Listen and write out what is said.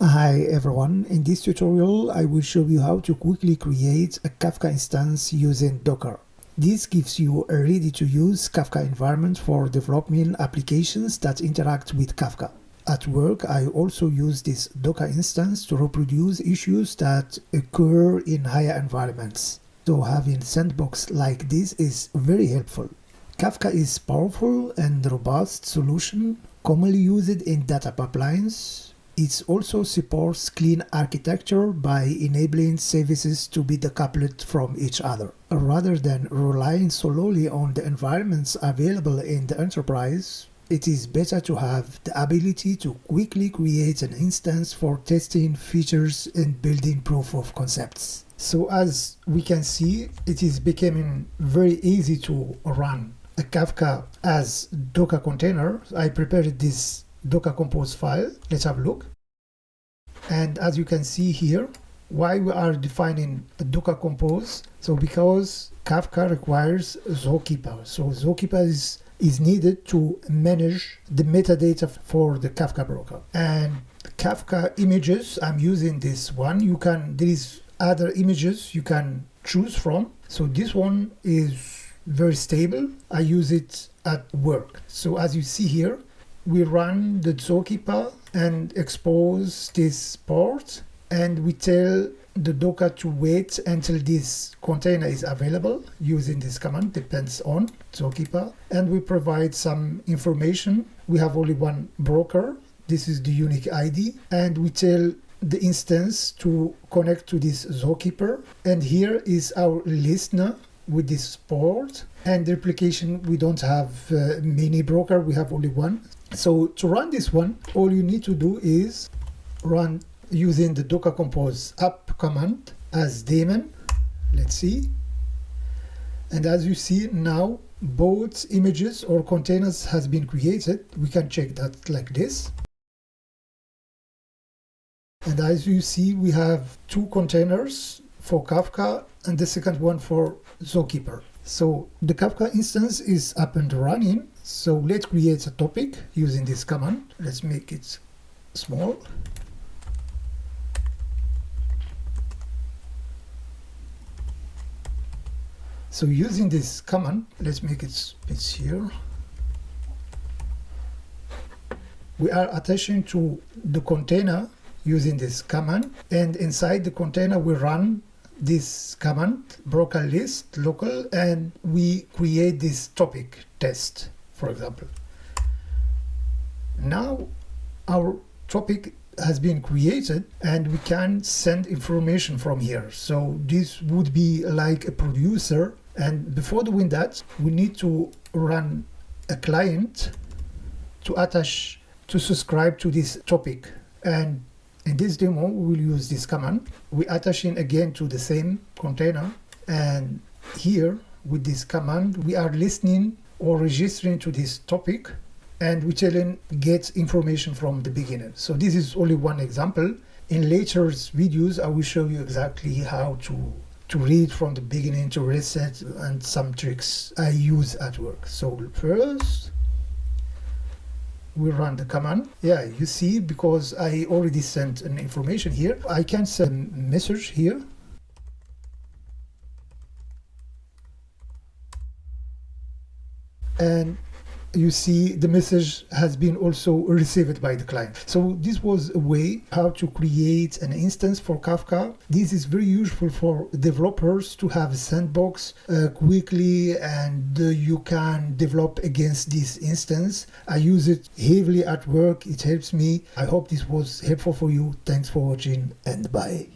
Hi everyone, in this tutorial I will show you how to quickly create a Kafka instance using Docker. This gives you a ready-to-use Kafka environment for developing applications that interact with Kafka. At work, I also use this Docker instance to reproduce issues that occur in higher environments. So having sandbox like this is very helpful. Kafka is a powerful and robust solution commonly used in data pipelines. It also supports clean architecture by enabling services to be decoupled from each other. Rather than relying solely on the environments available in the enterprise, it is better to have the ability to quickly create an instance for testing features and building proof of concepts. So as we can see, it is becoming very easy to run a Kafka as Docker container. I prepared this Docker compose file. Let's have a look. And as you can see here, why we are defining a Docker compose? So because Kafka requires Zookeeper. So Zookeeper is needed to manage the metadata for the Kafka broker. And Kafka images, I'm using this one. There is other images you can choose from. So this one is very stable. I use it at work. So as you see here, we run the Zookeeper and expose this port, and we tell the Docker to wait until this container is available using this command, depends on Zookeeper, and we provide some information. We have only one broker. This is the unique ID, and we tell the instance to connect to this Zookeeper, and here is our listener with this port. And the replication, we don't have many broker, we have only one. So to run this one, all you need to do is run using the Docker compose app command as daemon. Let's see. And as you see now, both images or containers has been created. We can check that like this. And as you see, we have two containers for Kafka and the second one for Zookeeper. So the Kafka instance is up and running. So let's create a topic using this command. Let's make it small. So using this command, let's make it space here. We are attaching to the container using this command, and inside the container we run this command, broker list local, and we create this topic test, for example. Now our topic has been created and we can send information from here. So this would be like a producer, and before doing that we need to run a client to attach, to subscribe to this topic. And in this demo, we will use this command. We attach in again to the same container. And here, with this command, we are listening or registering to this topic. And we telling get information from the beginning. So this is only one example. In later videos, I will show you exactly how to read from the beginning, to reset, and some tricks I use at work. So first, we run the command. Yeah, you see, because I already sent an information here, I can send a message here. And you see the message has been also received by the client. So this was a way how to create an instance for Kafka. This is very useful for developers to have a sandbox quickly, and you can develop against this instance. I use it heavily at work. It helps me. I hope this was helpful for you. Thanks for watching, and bye.